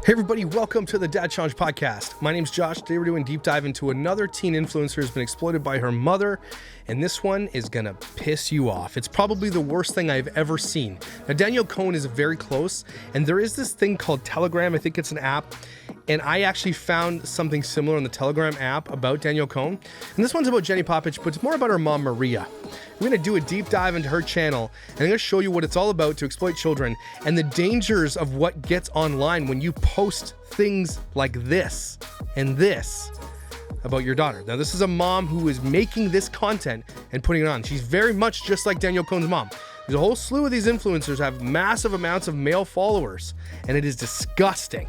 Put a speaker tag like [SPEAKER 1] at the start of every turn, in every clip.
[SPEAKER 1] Hey everybody, welcome to the Dad Challenge podcast. My name's Josh. Today we're doing a deep dive into another teen influencer who's been exploited by her mother, and this one is gonna piss you off. It's probably the worst thing I've ever seen. Now Danielle Cohen is very close, and there is this thing called Telegram. I think it's an app, and I actually found something similar on the Telegram app about Danielle Cohen. And this one's about Jenny Popach, but it's more about her mom, Maria. We're gonna do a deep dive into her channel, and I'm gonna show you what it's all about to exploit children and the dangers of what gets online when you post things like this and this about your daughter. Now, this is a mom who is making this content and putting it on. She's very much just like Danielle Cohen's mom. There's a whole slew of these influencers have massive amounts of male followers, and it is disgusting.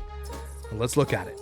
[SPEAKER 1] Let's look at it.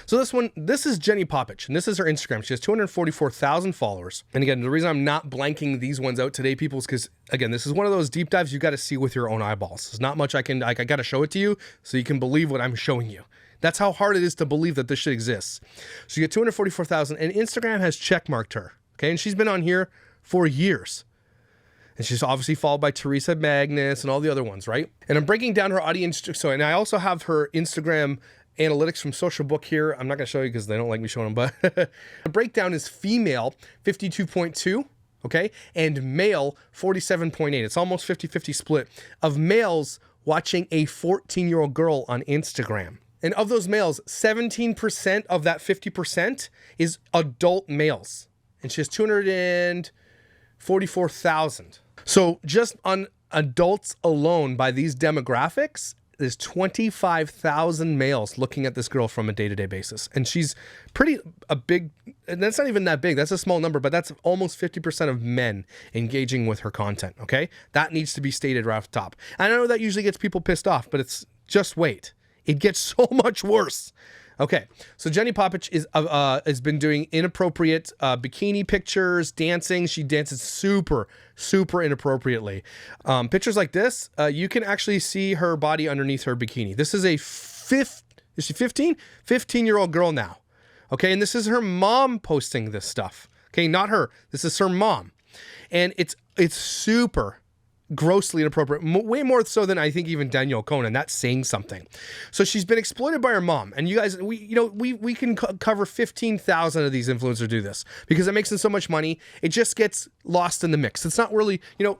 [SPEAKER 1] So this is Jenny Popach, and this is her Instagram. She has 244,000 followers. And again, the reason I'm not blanking these ones out today, people, is because, again, this is one of those deep dives you got to see with your own eyeballs. There's not much I got to show it to you so you can believe what I'm showing you. That's how hard it is to believe that this shit exists. So you get 244,000, and Instagram has checkmarked her, okay? And she's been on here for years. And she's obviously followed by Teresa Magnus and all the other ones, right? And I'm breaking down her audience. So, and I also have her Instagram analytics from Social Book here. I'm not going to show you because they don't like me showing them, but the breakdown is female 52.2, okay, and male 47.8. It's almost 50-50 split of males watching a 14-year-old girl on Instagram. And of those males, 17% of that 50% is adult males. And she has 244,000. So just on adults alone by these demographics, there's 25,000 males looking at this girl from a day-to-day basis. And she's a big, and that's not even that big. That's a small number, but that's almost 50% of men engaging with her content, okay? That needs to be stated right off the top. I know that usually gets people pissed off, but it's just wait. It gets so much worse. Okay, so Jenny Popach has been doing inappropriate bikini pictures, dancing. She dances super inappropriately. Pictures like this, you can actually see her body underneath her bikini. This is a 15-year-old girl now. Okay, and this is her mom posting this stuff. Okay, not her. This is her mom, and it's super grossly inappropriate, way more so than I think even Danielle Cohen, and that's saying something. So she's been exploited by her mom, and you guys, we can cover 15,000 of these influencers do this because it makes them so much money. It just gets lost in the mix. It's not really,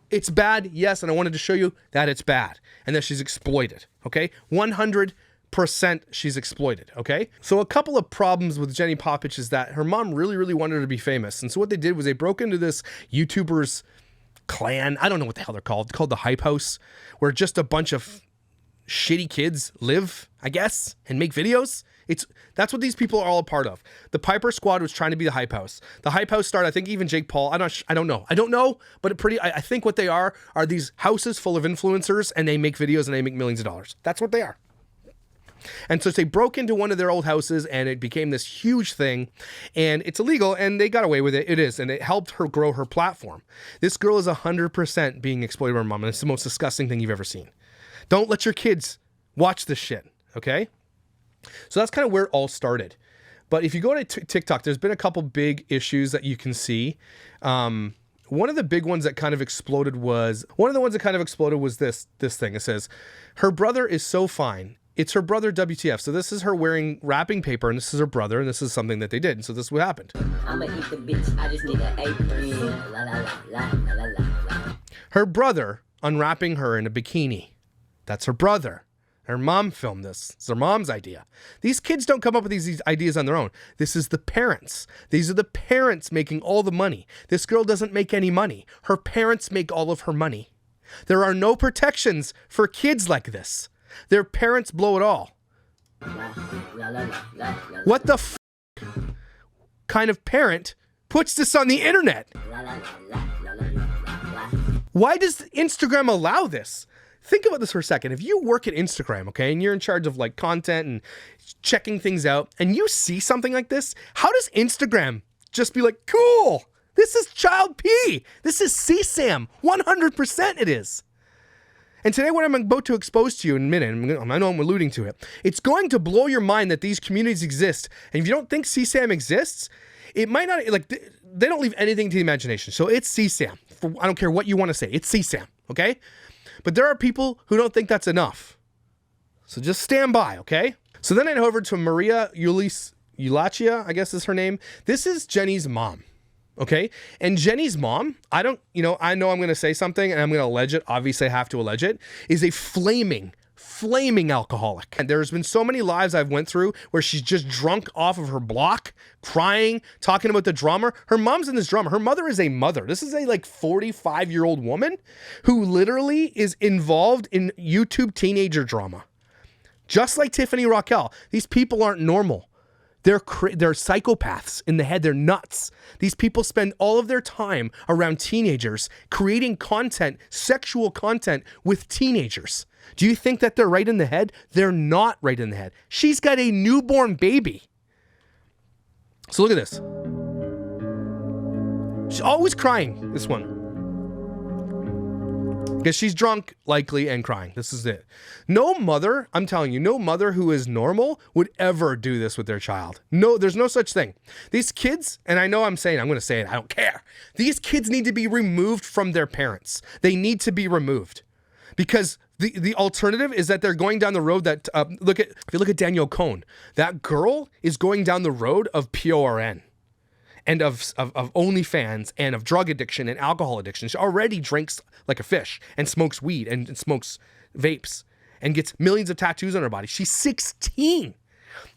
[SPEAKER 1] it's bad, yes, and I wanted to show you that it's bad and that she's exploited. Okay, 100% she's exploited, okay? So a couple of problems with Jenny Popach is that her mom really wanted her to be famous, and so what they did was they broke into this YouTuber's clan. I don't know what the hell they're called. It's called the Hype House, where just a bunch of shitty kids live, I guess, and make videos. That's what these people are all a part of. The Piper Squad was trying to be the Hype House. The Hype House started, I think even Jake Paul, I don't know, but I think what they are these houses full of influencers, and they make videos and they make millions of dollars. That's what they are. And so they broke into one of their old houses, and it became this huge thing, and it's illegal, and they got away with it. It is, and it helped her grow her platform. This girl is 100% being exploited by her mom, and it's the most disgusting thing you've ever seen. Don't let your kids watch this shit, okay? So that's kind of where it all started. But if you go to TikTok, there's been a couple big issues that you can see. One of the big ones that kind of exploded was this thing. It says, her brother is so fine. It's her brother WTF. So this is her wearing wrapping paper, and this is her brother, and this is something that they did. And so this is what happened. I'ma eat the bitch. I just need an apron. La, la, la, la, la, la. Her brother unwrapping her in a bikini. That's her brother. Her mom filmed this. It's her mom's idea. These kids don't come up with these ideas on their own. This is the parents. These are the parents making all the money. This girl doesn't make any money. Her parents make all of her money. There are no protections for kids like this. Their parents blow it all. What the kind of parent puts this on the internet? Why does Instagram allow this? Think about this for a second. If you work at Instagram, okay, and you're in charge of like content and checking things out, and you see something like this, how does Instagram just be like, cool, this is child P. This is CSAM. 100% it is. And today what I'm about to expose to you in a minute, I know I'm alluding to it, it's going to blow your mind that these communities exist. And if you don't think CSAM exists, it might not, like, they don't leave anything to the imagination. So it's CSAM. I don't care what you want to say. It's CSAM, okay? But there are people who don't think that's enough. So just stand by, okay? So then I head over to Maria Eulachia, I guess is her name. This is Jenny's mom. Okay. And Jenny's mom, I know I'm going to say something and I'm going to allege it. Obviously I have to allege it, is a flaming alcoholic. And there's been so many lives I've went through where she's just drunk off of her block, crying, talking about the drama. Her mom's in this drama. Her mother is a mother. This is a like 45-year-old woman who literally is involved in YouTube teenager drama. Just like Tiffany Raquel. These people aren't normal. They're psychopaths in the head. They're nuts. These people spend all of their time around teenagers creating content, sexual content with teenagers. Do you think that they're right in the head? They're not right in the head. She's got a newborn baby. So look at this. She's always crying, this one. Because she's drunk, likely, and crying. This is it. No mother, I'm telling you, no mother who is normal would ever do this with their child. No, there's no such thing. These kids, and I know I'm going to say it, I don't care. These kids need to be removed from their parents. They need to be removed. Because the alternative is that they're going down the road that, if you look at Danielle Cohn, that girl is going down the road of PORN. And of OnlyFans and of drug addiction and alcohol addiction. She already drinks like a fish and smokes weed and smokes vapes and gets millions of tattoos on her body. She's 16.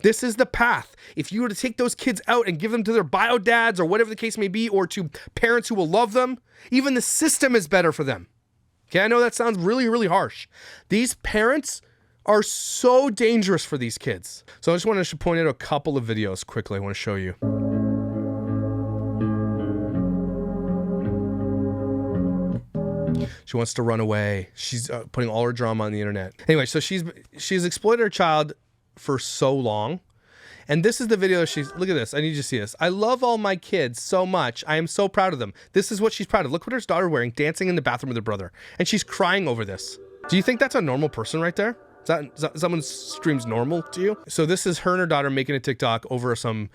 [SPEAKER 1] This is the path. If you were to take those kids out and give them to their bio dads or whatever the case may be, or to parents who will love them, even the system is better for them. Okay, I know that sounds really, really harsh. These parents are so dangerous for these kids. So I just want to point out a couple of videos quickly I want to show you. She wants to run away. She's putting all her drama on the internet. Anyway, so she's exploited her child for so long. And this is the video look at this. I need you to see this. I love all my kids so much. I am so proud of them. This is what she's proud of. Look what her daughter's wearing, dancing in the bathroom with her brother. And she's crying over this. Do you think that's a normal person right there? Is that someone screams normal to you? So this is her and her daughter making a TikTok over some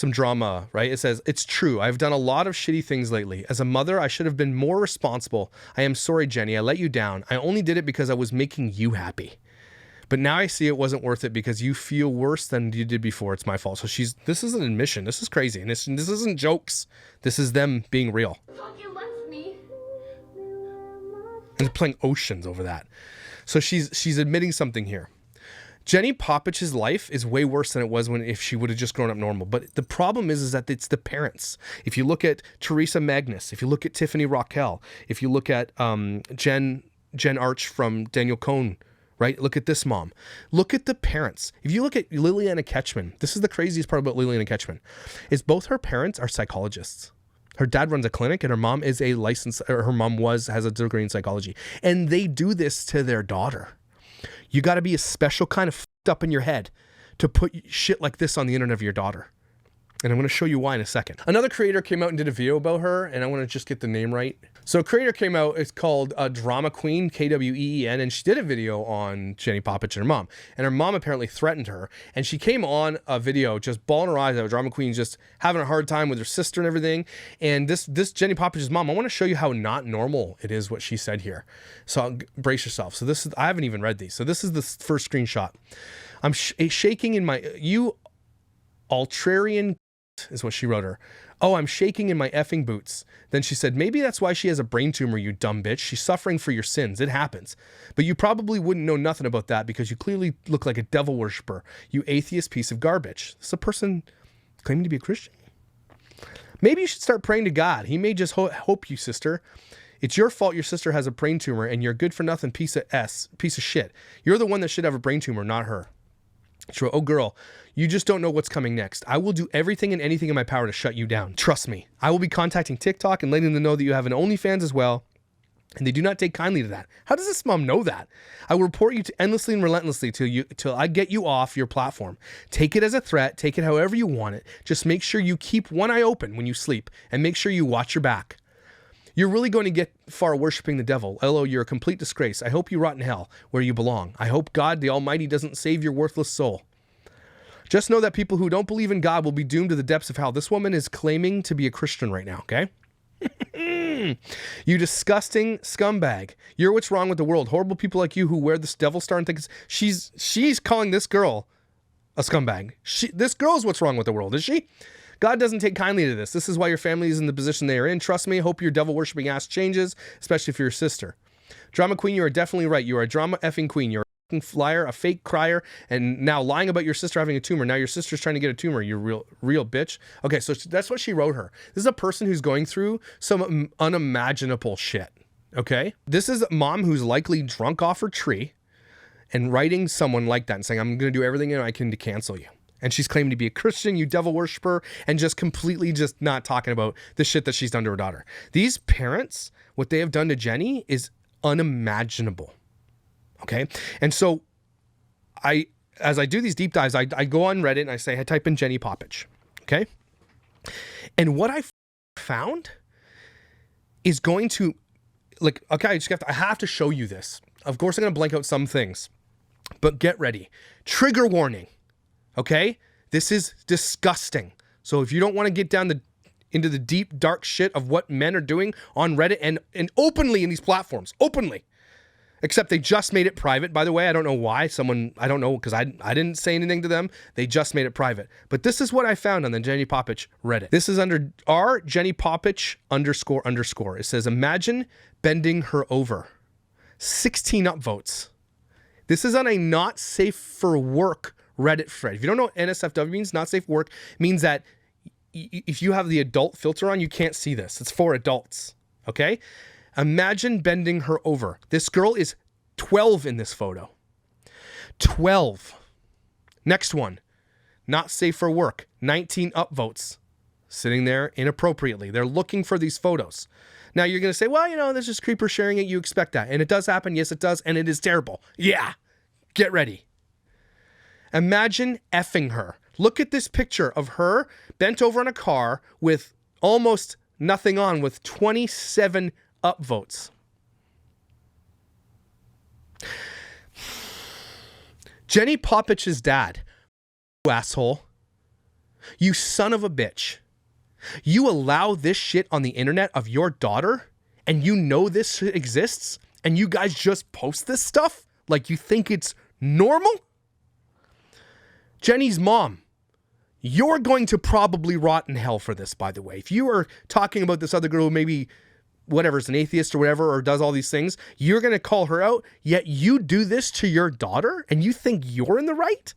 [SPEAKER 1] drama, right? It says, "It's true. I've done a lot of shitty things lately. As a mother, I should have been more responsible. I am sorry, Jenny. I let you down. I only did it because I was making you happy. But now I see it wasn't worth it because you feel worse than you did before. It's my fault." So this is an admission. This is crazy. And this isn't jokes. This is them being real.
[SPEAKER 2] You left me.
[SPEAKER 1] And playing Oceans over that. So she's admitting something here. Jenny Popach's life is way worse than it was if she would have just grown up normal. But the problem is that it's the parents. If you look at Teresa Magnus, if you look at Tiffany Raquel, if you look at Jen Arch from Danielle Cohn, right? Look at this mom. Look at the parents. If you look at Liliana Ketchman, this is the craziest part about Liliana Ketchman, is both her parents are psychologists. Her dad runs a clinic and her mom is a licensed, or her mom has a degree in psychology. And they do this to their daughter. You got to be a special kind of f***ed up in your head to put shit like this on the internet of your daughter. And I'm going to show you why in a second. Another creator came out and did a video about her, and I want to just get the name right. So a creator came out, it's called Drama Queen, Kween, and she did a video on Jenny Popach and her mom. And her mom apparently threatened her. And she came on a video just bawling her eyes out. Drama Queen just having a hard time with her sister and everything. And this Jenny Popach's mom, I want to show you how not normal it is what she said here. So brace yourself. So this is, I haven't even read these. So this is the first screenshot. I'm shaking in my, you ultrarian is what she wrote her. "Oh, I'm shaking in my effing boots." Then she said, "Maybe that's why she has a brain tumor, you dumb bitch. She's suffering for your sins. It happens. But you probably wouldn't know nothing about that because you clearly look like a devil worshiper, you atheist piece of garbage." This is a person claiming to be a Christian. "Maybe you should start praying to God. He may just hope you, sister. It's your fault your sister has a brain tumor and you're a good for nothing piece of shit. You're the one that should have a brain tumor, not her." She wrote, "Oh girl, you just don't know what's coming next. I will do everything and anything in my power to shut you down. Trust me. I will be contacting TikTok and letting them know that you have an OnlyFans as well. And they do not take kindly to that." How does this mom know that? "I will report you to endlessly and relentlessly till I get you off your platform. Take it as a threat. Take it however you want it. Just make sure you keep one eye open when you sleep and make sure you watch your back. You're really going to get far worshiping the devil. LO, you're a complete disgrace. I hope you rot in hell where you belong. I hope God, the Almighty, doesn't save your worthless soul. Just know that people who don't believe in God will be doomed to the depths of hell. This woman is claiming to be a Christian right now, okay? You disgusting scumbag. You're what's wrong with the world. Horrible people like you who wear this devil star and think she's calling this girl a scumbag. This girl's what's wrong with the world, is she? God doesn't take kindly to this. This is why your family is in the position they are in. Trust me, hope your devil-worshipping ass changes, especially for your sister. Drama queen, you are definitely right. You are a drama effing queen. You're a flyer, a fake crier, and now lying about your sister having a tumor. Now your sister's trying to get a tumor. You real bitch. Okay, so that's what she wrote her. This is a person who's going through some unimaginable shit, okay? This is a mom who's likely drunk off her tree and writing someone like that and saying, I'm going to do everything I can to cancel you. And she's claiming to be a Christian, you devil worshiper, and just completely just not talking about the shit that she's done to her daughter. These parents, what they have done to Jenny is unimaginable. Okay. And so as I do these deep dives, I go on Reddit and I type in Jenny Popach. Okay. And what I found is going to okay, I have to show you this. Of course, I'm going to blank out some things, but get ready. Trigger warning. Okay. This is disgusting. So if you don't want to get down into the deep, dark shit of what men are doing on Reddit and openly in these platforms, openly, except they just made it private, by the way. I don't know why. I don't know, because I didn't say anything to them. They just made it private. But this is what I found on the Jenny Popach Reddit. This is under r Jenny Popach __. It says, imagine bending her over. 16 upvotes. This is on a not safe for work Reddit thread. If you don't know what NSFW means, not safe for work, means that if you have the adult filter on, you can't see this. It's for adults. Okay? Imagine bending her over. This girl is 12 in this photo. 12. Next one. Not safe for work. 19 upvotes. Sitting there inappropriately. They're looking for these photos. Now you're going to say, well, there's just creepers sharing it. You expect that. And it does happen. Yes, it does. And it is terrible. Yeah. Get ready. Imagine effing her. Look at this picture of her bent over in a car with almost nothing on with 27 upvotes. Jenny Popach's dad. You asshole. You son of a bitch. You allow this shit on the internet of your daughter and you know this shit exists and you guys just post this stuff like you think it's normal? Jenny's mom. You're going to probably rot in hell for this, by the way. If you are talking about this other girl who maybe whatever, is an atheist or whatever, or does all these things, you're going to call her out, yet you do this to your daughter and you think you're in the right?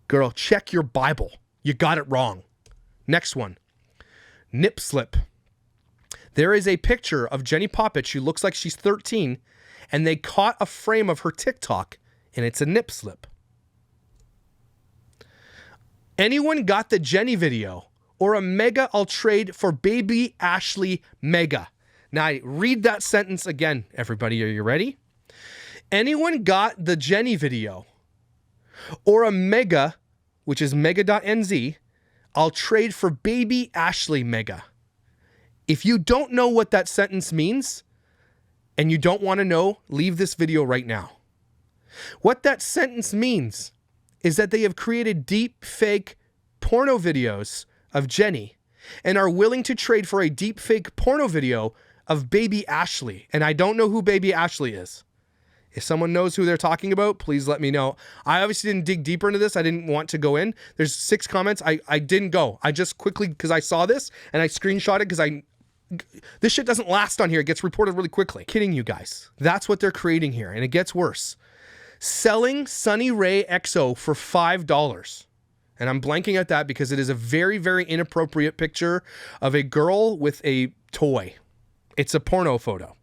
[SPEAKER 1] Girl, check your Bible. You got it wrong. Next one. Nip slip. There is a picture of Jenny Popach who looks like she's 13 and they caught a frame of her TikTok and it's a nip slip. Anyone got the Jenny video or a mega I'll trade for baby Ashley mega? Now read that sentence again, everybody. Are you ready? Anyone got the Jenny video or a mega, which is mega.nz, I'll trade for baby Ashley mega. If you don't know what that sentence means and you don't want to know, leave this video right now. What that sentence means is that they have created deep fake porno videos of Jenny and are willing to trade for a deep fake porno video of baby Ashley. And I don't know who baby Ashley is. If someone knows who they're talking about, please let me know. I obviously didn't dig deeper into this. I didn't want to go in. There's 6 comments. I didn't go. I just quickly, because I saw this and I screenshot it because this shit doesn't last on here. It gets reported really quickly. Kidding you guys. That's what they're creating here. And it gets worse. Selling Sunny Ray XO for $5. And I'm blanking at that because it is a very, very inappropriate picture of a girl with a toy. It's a porno photo.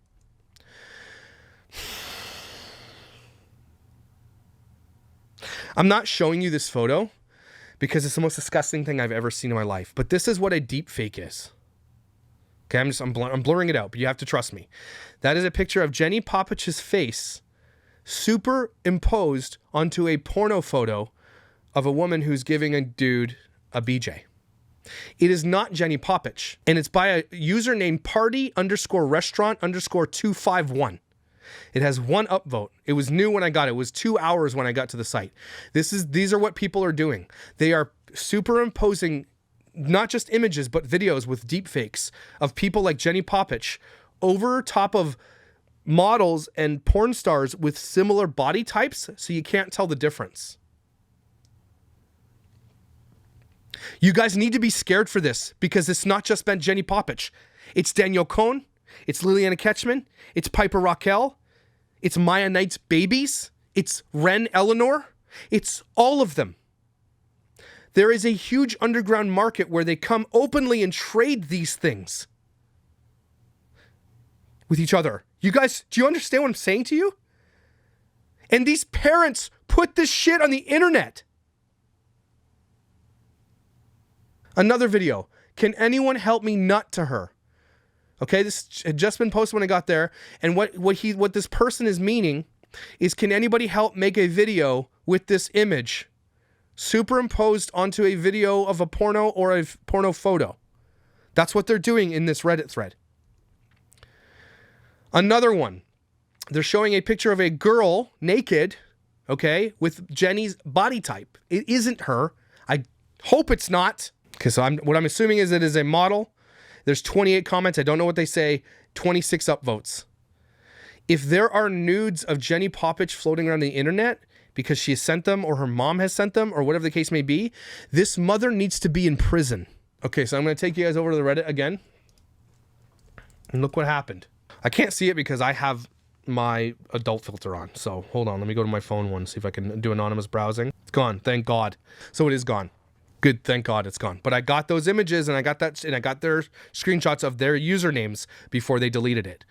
[SPEAKER 1] I'm not showing you this photo because it's the most disgusting thing I've ever seen in my life. But this is what a deep fake is. Okay, I'm blurring it out, but you have to trust me. That is a picture of Jenny Popach's face superimposed onto a porno photo of a woman who's giving a dude a BJ. It is not Jenny Popach, and it's by a user named party_restaurant_251. It has 1 upvote. It was new when I got it. It was 2 hours when I got to the site. These are what people are doing. They are superimposing not just images, but videos with deepfakes of people like Jenny Popach over top of models and porn stars with similar body types, so you can't tell the difference. You guys need to be scared for this, because it's not just been Jenny Popach. It's Danielle Cohn. It's Liliana Ketchman. It's Piper Raquel. It's Maya Knight's babies. It's Ren Eleanor. It's all of them. There is a huge underground market where they come openly and trade these things with each other. You guys, do you understand what I'm saying to you? And these parents put this shit on the internet. Another video. Can anyone help me nut to her? Okay, this had just been posted when I got there. And what this person is meaning is, can anybody help make a video with this image superimposed onto a video of a porno or a porno photo? That's what they're doing in this Reddit thread. Another one. They're showing a picture of a girl naked, okay, with Jenny's body type. It isn't her. I hope it's not. Okay, so what I'm assuming is it is a model. There's 28 comments. I don't know what they say. 26 upvotes. If there are nudes of Jenny Popach floating around the internet because she has sent them or her mom has sent them or whatever the case may be, this mother needs to be in prison. Okay, so I'm going to take you guys over to the Reddit again. And look what happened. I can't see it because I have my adult filter on. So hold on. Let me go to my phone one, see if I can do anonymous browsing. It's gone. Thank God. So it is gone. Good, thank God it's gone. But I got those images and I got their screenshots of their usernames before they deleted it.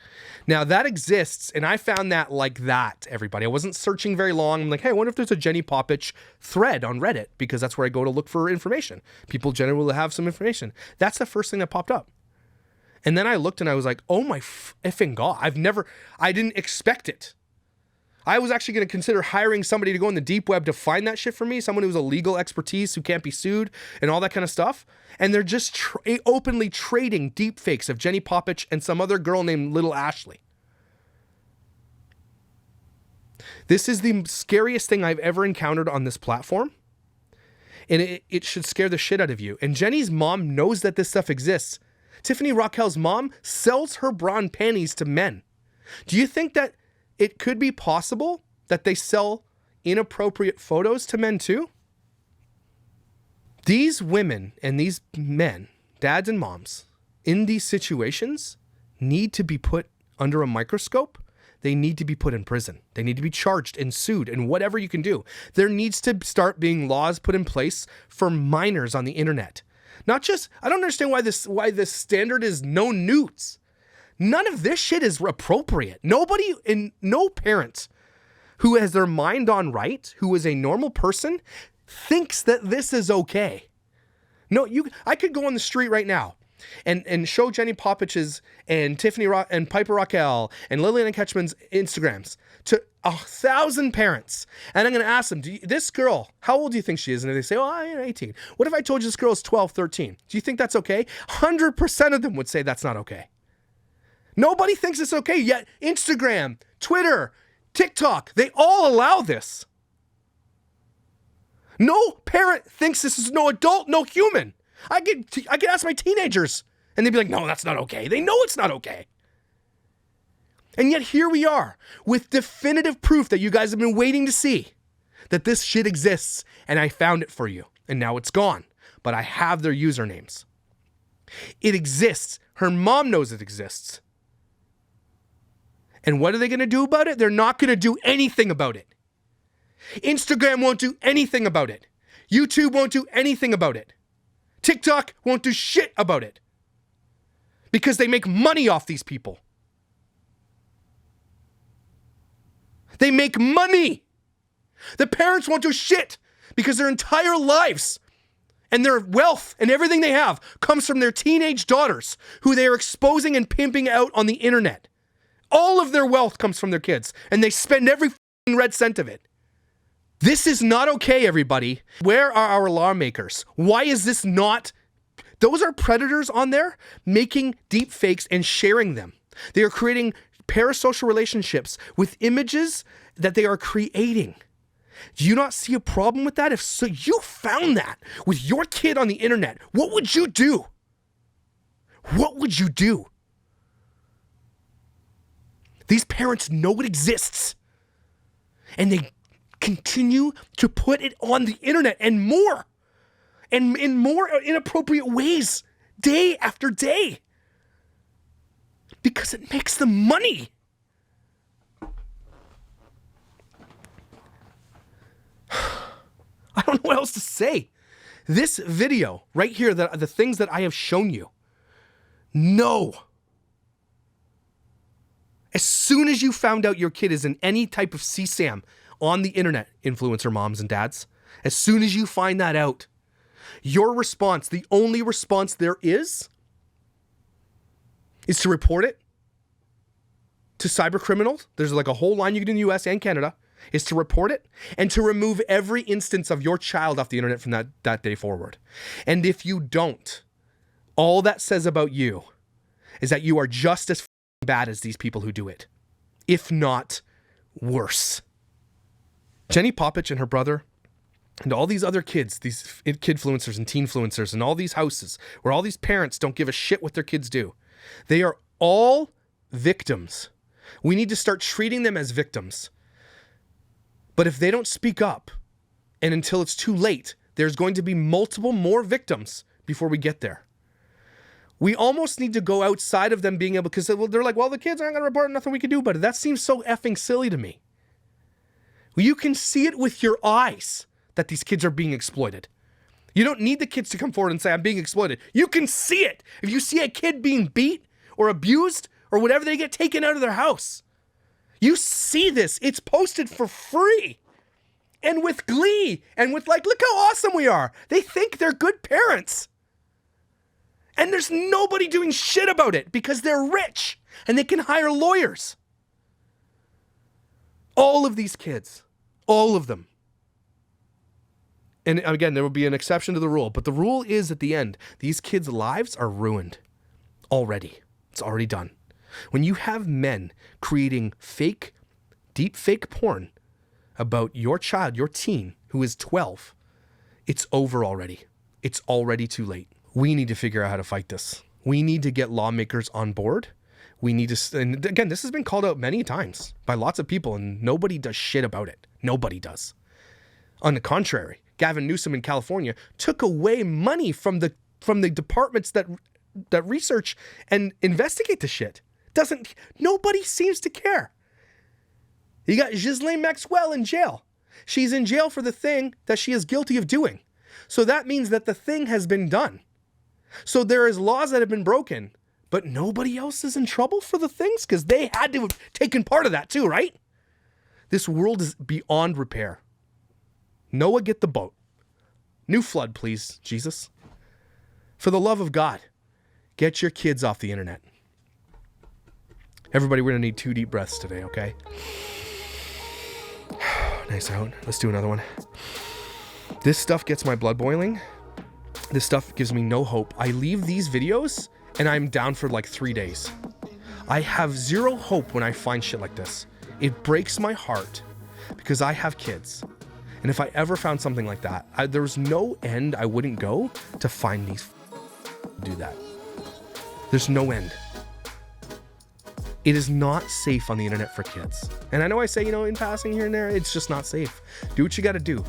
[SPEAKER 1] Now that exists, and I found that like that, everybody. I wasn't searching very long. I'm like, hey, I wonder if there's a Jenny Popach thread on Reddit, because that's where I go to look for information. People generally have some information. That's the first thing that popped up. And then I looked and I was like, oh my effing God, I didn't expect it. I was actually going to consider hiring somebody to go in the deep web to find that shit for me. Someone who's a legal expertise, who can't be sued and all that kind of stuff. And they're just openly trading deep fakes of Jenny Popach and some other girl named Little Ashley. This is the scariest thing I've ever encountered on this platform. And it should scare the shit out of you. And Jenny's mom knows that this stuff exists. Tiffany Raquel's mom sells her bra and panties to men. Do you think that it could be possible that they sell inappropriate photos to men too? These women and these men, dads and moms, in these situations need to be put under a microscope. They need to be put in prison. They need to be charged and sued and whatever you can do. There needs to start being laws put in place for minors on the internet. Not just, I don't understand why this standard is no nudes. None of this shit is appropriate. Nobody and no parent who has their mind on right, who is a normal person, thinks that this is okay. No, I could go on the street right now and show Jenny Popach's and Tiffany and Piper Raquel and Liliana Ketchman's Instagrams to 1,000 parents. And I'm going to ask them, this girl, how old do you think she is? And they say, oh, I'm 18. What if I told you this girl is 12, 13? Do you think that's okay? 100% of them would say that's not okay. Nobody thinks it's okay, yet Instagram, Twitter, TikTok, they all allow this. No parent thinks this is no adult, no human. I could ask my teenagers, and they'd be like, no, that's not okay. They know it's not okay. And yet here we are, with definitive proof that you guys have been waiting to see, that this shit exists, and I found it for you. And now it's gone, but I have their usernames. It exists. Her mom knows it exists. And what are they going to do about it? They're not going to do anything about it. Instagram won't do anything about it. YouTube won't do anything about it. TikTok won't do shit about it. Because they make money off these people. They make money. The parents won't do shit because their entire lives and their wealth and everything they have comes from their teenage daughters who they are exposing and pimping out on the internet. All of their wealth comes from their kids, and they spend every red cent of it. This is not okay, everybody. Where are our lawmakers? Why is this not Those are predators on there making deep fakes and sharing them. They are creating parasocial relationships with images that they are creating. Do you not see a problem with that? If so, you found that with your kid on the internet, what would you do? What would you do? These parents know it exists, and they continue to put it on the internet and more, and in more inappropriate ways, day after day, because it makes them money. I don't know what else to say. This video right here, the things that I have shown you, no. As soon as you found out your kid is in any type of CSAM on the internet, influencer moms and dads, as soon as you find that out, your response, the only response there is to report it to cyber criminals. There's like a whole line you can do in the US and Canada, is to report it and to remove every instance of your child off the internet from that day forward. And if you don't, all that says about you is that you are just as bad as these people who do it, if not worse. Jenny Popach and her brother and all these other kids, these kidfluencers and teenfluencers and all these houses where all these parents don't give a shit what their kids do, they are all victims. We need to start treating them as victims. But if they don't speak up, and until it's too late, there's going to be multiple more victims before we get there. We almost need to go outside of them being able, because they're like, well, the kids aren't going to report, nothing we can do about it. That seems so effing silly to me. Well, you can see it with your eyes that these kids are being exploited. You don't need the kids to come forward and say, I'm being exploited. You can see it. If you see a kid being beat or abused or whatever, they get taken out of their house. You see this. It's posted for free and with glee and with like, look how awesome we are. They think they're good parents. And there's nobody doing shit about it because they're rich and they can hire lawyers. All of these kids, all of them. And again, there will be an exception to the rule, but the rule is at the end, these kids' lives are ruined already. It's already done. When you have men creating fake, deep fake porn about your child, your teen, who is 12, it's over already. It's already too late. We need to figure out how to fight this. We need to get lawmakers on board. We need to, and again, this has been called out many times by lots of people and nobody does shit about it. Nobody does. On the contrary, Gavin Newsom in California took away money from the departments that research and investigate the shit. Nobody seems to care. You got Ghislaine Maxwell in jail. She's in jail for the thing that she is guilty of doing. So that means that the thing has been done. So there is laws that have been broken, but nobody else is in trouble for the things because they had to have taken part of that too, right? This world is beyond repair. Noah, get the boat. New flood, please, Jesus. For the love of God, get your kids off the internet. Everybody, we're going to need 2 deep breaths today, okay? Nice out. Let's do another one. This stuff gets my blood boiling. This stuff gives me no hope. I leave these videos and I'm down for like 3 days. I have zero hope when I find shit like this. It breaks my heart because I have kids. And if I ever found something like that, there was no end I wouldn't go to find these do that. There's no end. It is not safe on the internet for kids. And I know I say, in passing here and there, it's just not safe. Do what you got to do,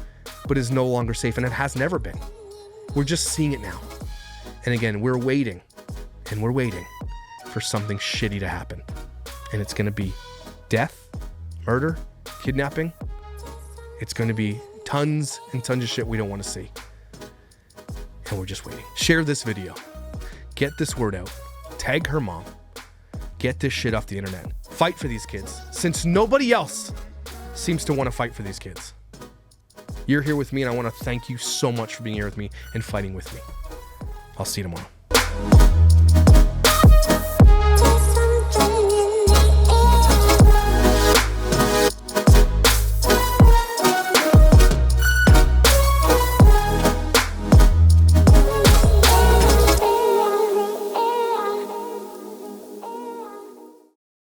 [SPEAKER 1] but it's no longer safe, and it has never been. We're just seeing it now. And again, we're waiting, and we're waiting for something shitty to happen. And it's going to be death, murder, kidnapping. It's going to be tons and tons of shit we don't want to see. And we're just waiting. Share this video. Get this word out. Tag her mom. Get this shit off the internet. Fight for these kids, since nobody else seems to want to fight for these kids. You're here with me, and I want to thank you so much for being here with me and fighting with me. I'll see you tomorrow.